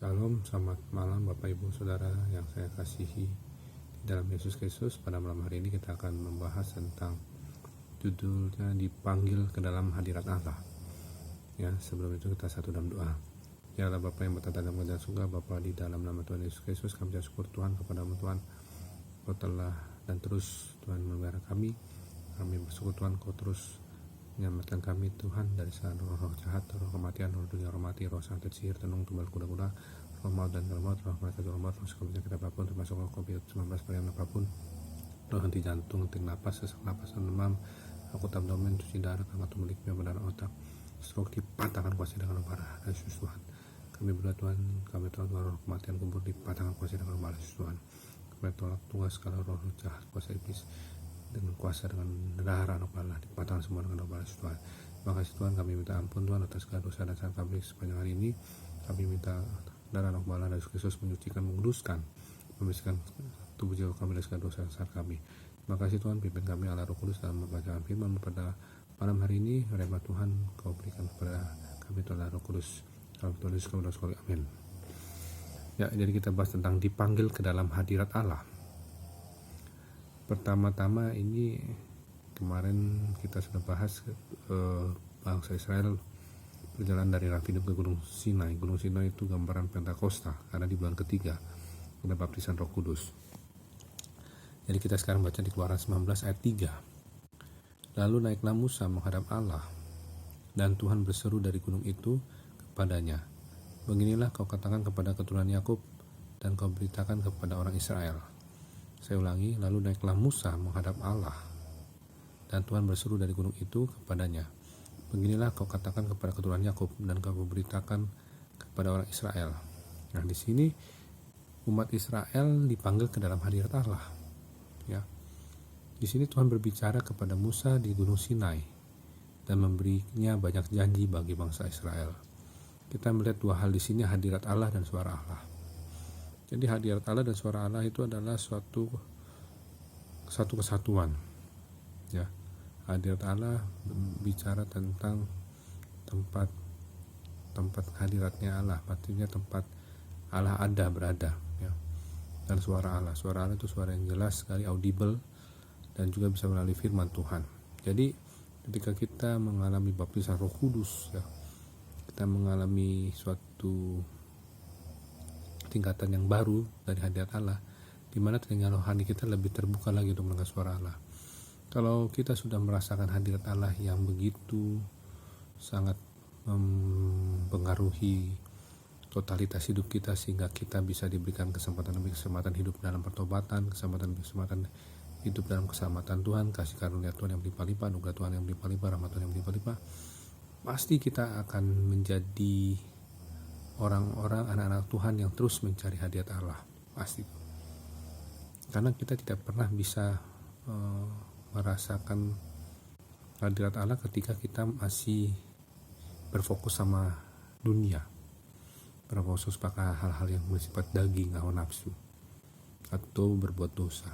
Shalom, selamat malam Bapak Ibu Saudara yang saya kasihi di dalam Yesus Kristus. Pada malam hari ini kita akan membahas tentang judulnya dipanggil ke dalam hadirat Allah. Ya, sebelum itu kita satu dalam doa. Ya Allah Bapa yang bertata dalam keadaan surga, Bapa di dalam nama Tuhan Yesus Kristus, kami syukur Tuhan kepada Tuhan. Kau telah dan terus Tuhan memelihara kami. Kami bersyukur Tuhan Kau terus menyelamatkan kami Tuhan dari segala roh jahat, roh kematian, roh dunia, roh mati, roh santet, sihir, tenung, tumbal kuda-kuda, roh maut dan roh maut, roh malaikat, roh maut, roh sakit apapun, termasuk roh COVID-19 varian apapun, roh henti jantung, henti napas, sesak napas, demam, akut abdomen, cuci darah, kanker tubuh, darah otak, stroke dipatahkan kuasa dengan parah, dan Yesus Tuhan. Kami berdoa Tuhan, kami tolak roh kematian kubur dipatahkan kuasa dengan parah, Yesus Tuhan. Kami tolak tugas segala roh jahat, kuasa iblis dengan kuasa dengan darah anak Allah dipatahkan semua dengan doa Tuhan. Terima kasih Tuhan, kami minta ampun Tuhan atas segala dosa dan salah kami sepanjang hari ini. Kami minta darah anak Allah dan Yesus Kristus menyucikan, menguduskan, membersihkan tubuh jiwa kami dari segala dosa dan salah kami. Terima kasih Tuhan, pimpin kami Allah Roh Kudus dalam membacaan firman pada malam hari ini. Rahmat Tuhan Kau berikan kepada kami Tuhan Allah Roh Kudus. Dalam Tuhan Yesus kami berdoa, amin. Ya, jadi kita bahas tentang dipanggil ke dalam hadirat Allah. Pertama-tama ini kemarin kita sudah bahas bangsa Israel berjalan dari Rafidim ke Gunung Sinai. Gunung Sinai itu gambaran Pentakosta karena di bulan ketiga ada baptisan Roh Kudus. Jadi kita sekarang baca di Keluaran 19 ayat 3. Lalu naiklah Musa menghadap Allah, dan Tuhan berseru dari gunung itu kepadanya, beginilah kau katakan kepada keturunan Yakub, dan kau beritakan kepada orang Israel. Saya ulangi, lalu naiklah Musa menghadap Allah, dan Tuhan berseru dari gunung itu kepadanya, beginilah kau katakan kepada keturunan Yakub, dan kau beritakan kepada orang Israel. Nah, di sini umat Israel dipanggil ke dalam hadirat Allah. Ya, di sini Tuhan berbicara kepada Musa di Gunung Sinai dan memberinya banyak janji bagi bangsa Israel. Kita melihat dua hal di sini, hadirat Allah dan suara Allah. Jadi hadirat Allah dan suara Allah itu adalah satu kesatuan. Ya, hadirat Allah bicara tentang tempat hadiratnya Allah, artinya tempat Allah berada. Ya. Dan suara Allah itu suara yang jelas sekali, audible, dan juga bisa melalui firman Tuhan. Jadi ketika kita mengalami baptisan Roh Kudus, ya, kita mengalami suatu tingkatan yang baru dari hadirat Allah, di mana telinga rohani kita lebih terbuka lagi untuk mendengar suara Allah. Kalau kita sudah merasakan hadirat Allah yang begitu sangat mempengaruhi totalitas hidup kita, sehingga kita bisa diberikan kesempatan hidup dalam pertobatan, kesempatan hidup dalam keselamatan Tuhan, kasih karunia Tuhan yang berlimpah-limpah, anugerah Tuhan yang berlimpah-limpah, rahmat Tuhan yang berlimpah-limpah, pasti kita akan menjadi orang-orang, anak-anak Tuhan yang terus mencari hadirat Allah, pasti. Karena kita tidak pernah bisa merasakan hadirat Allah ketika kita masih berfokus sama dunia, berfokus pada hal-hal yang bersifat daging, hawa nafsu, atau berbuat dosa.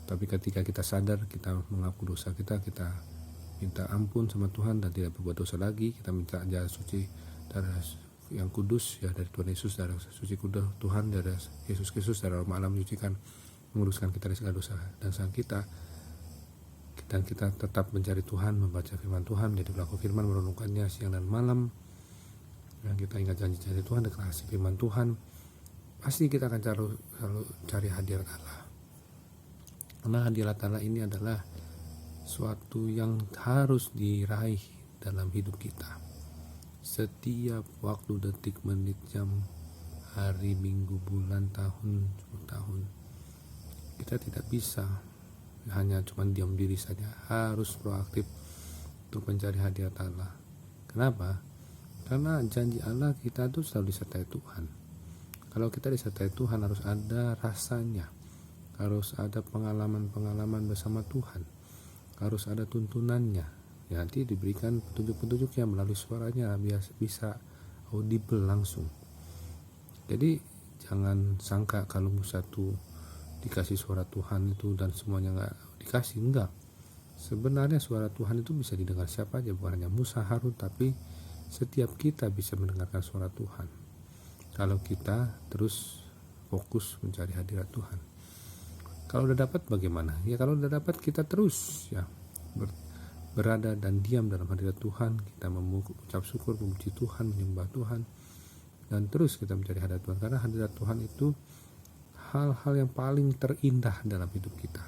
Tapi ketika kita sadar, kita mengaku dosa kita minta ampun sama Tuhan dan tidak berbuat dosa lagi, kita minta ajar suci darah yang kudus, ya, dari Tuhan Yesus, darah suci kudus Tuhan, darah Yesus Kristus, darah Allah menyucikan, menguruskan kita dari segala dosa dan sang kita, dan kita tetap mencari Tuhan, membaca firman Tuhan, menjadi pelaku firman, merenungkannya siang dan malam, dan kita ingat janji-janji Tuhan, deklarasi firman Tuhan, pasti kita akan selalu cari hadirat Allah. Karena hadirat Allah ini adalah suatu yang harus diraih dalam hidup kita. Setiap waktu, detik, menit, jam, hari, minggu, bulan, tahun, 10 tahun, kita tidak bisa hanya cuma diam diri saja, harus proaktif untuk mencari hadirat Allah. Kenapa? Karena janji Allah kita itu selalu disertai Tuhan. Kalau kita disertai Tuhan, harus ada rasanya, harus ada pengalaman-pengalaman bersama Tuhan, harus ada tuntunannya. Ya, nanti diberikan petunjuk-petunjuknya melalui suaranya, bisa audible langsung. Jadi jangan sangka kalau Musa tuh dikasih suara Tuhan itu dan semuanya nggak dikasih, enggak. Sebenarnya suara Tuhan itu bisa didengar siapa aja, bukan hanya Musa, Harun, tapi setiap kita bisa mendengarkan suara Tuhan. kalau kita terus fokus mencari hadirat Tuhan. Kalau udah dapat bagaimana? Ya kalau udah dapat kita terus ya berada dan diam dalam hadirat Tuhan, kita mengucap syukur, memuji Tuhan, menyembah Tuhan, dan terus kita mencari hadirat Tuhan, karena hadirat Tuhan itu hal-hal yang paling terindah dalam hidup kita,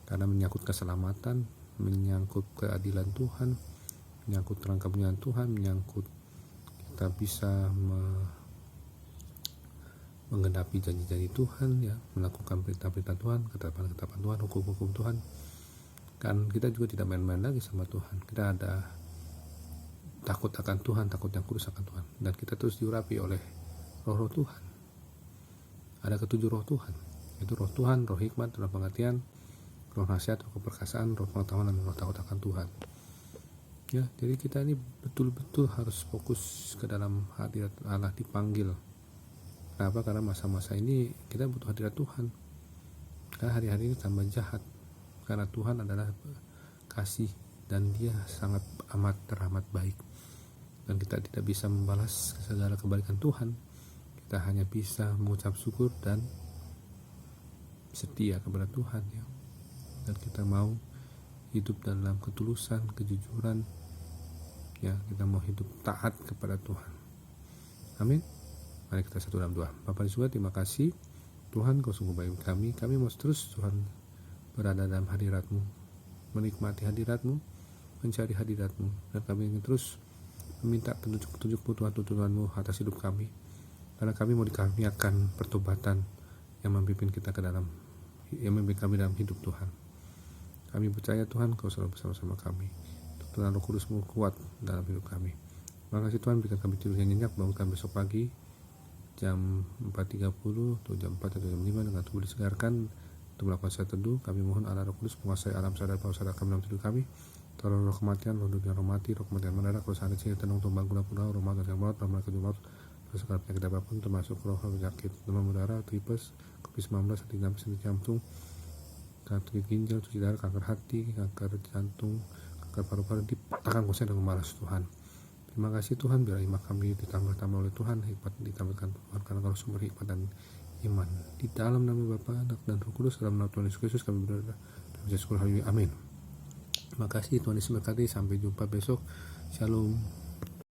karena menyangkut keselamatan, menyangkut keadilan Tuhan, menyangkut terang kebenaran Tuhan, menyangkut kita bisa menggenapi janji-janji Tuhan, ya, melakukan perintah-perintah Tuhan, ketetapan-ketetapan Tuhan, hukum-hukum Tuhan. Kan kita juga tidak main-main lagi sama Tuhan. Kita ada takut akan Tuhan, takut yang kudus akan Tuhan, dan kita terus diurapi oleh roh-roh Tuhan. Ada ketujuh roh Tuhan, yaitu roh Tuhan, roh hikmat, roh pengertian, roh nasihat, roh keperkasaan, roh pengetahuan, dan roh takut akan Tuhan. Ya, jadi kita ini betul-betul harus fokus ke dalam hadirat Allah, dipanggil. Kenapa? Karena masa-masa ini kita butuh hadirat Tuhan. Karena hari-hari ini tambah jahat. Karena Tuhan adalah kasih dan Dia sangat teramat baik. Dan kita tidak bisa membalas segala kebaikan Tuhan. Kita hanya bisa mengucap syukur dan setia kepada Tuhan, ya. Dan kita mau hidup dalam ketulusan, kejujuran, ya, kita mau hidup taat kepada Tuhan. Amin. Mari kita satu dalam doa. Bapa di surga, terima kasih Tuhan, Kau sungguh baik kami mau terus Tuhan berada dalam hadirat-Mu, menikmati hadirat-Mu, mencari hadirat-Mu, dan kami ingin terus meminta petunjuk-petunjuk-Mu, Tuhan-Tuhan-Mu atas hidup kami, karena kami mau dikaruniakan pertobatan yang memimpin kita yang memimpin kami dalam hidup Tuhan. Kami percaya Tuhan, Kau selalu bersama-sama kami. Tuhan, Roh Kudus-Mu kuat dalam hidup kami. Terima kasih Tuhan, berikan kami tidur yang nyenyak, bangunkan besok pagi jam 4.30 atau jam 4 atau jam 5 dengan tubuh disegarkan untuk melakukan saat teduh. Kami mohon Allah Roh Kudus menguasai alam sadar bawah sadar kami dalam tidur kami. Tolong roh kematian, roh dunia, roh mati, roh kematian mendadak, roh sakit sini tenang tumbang guna-guna, roh maut yang maut, roh malaikat maut, roh segala penyakit apapun termasuk roh penyakit demam berdarah, tipes, COVID-19, henti jantung, kanker ginjal, cuci darah, kanker hati, kanker jantung, kanker paru-paru, dipatahkan kuasa dengan malas Tuhan. Terima kasih Tuhan, biar iman kami ditambah-tambah oleh Tuhan, hikmat ditambahkan Tuhan, karena Kau sumber hikmat dan iman. Di dalam nama Bapa, Anak, dan Roh Kudus, dalam nama Tuhan Yesus Kristus kami berdoa dan bersyukur. Amin. Terima kasih Tuhan Yesus memberkati. Sampai jumpa besok. Shalom.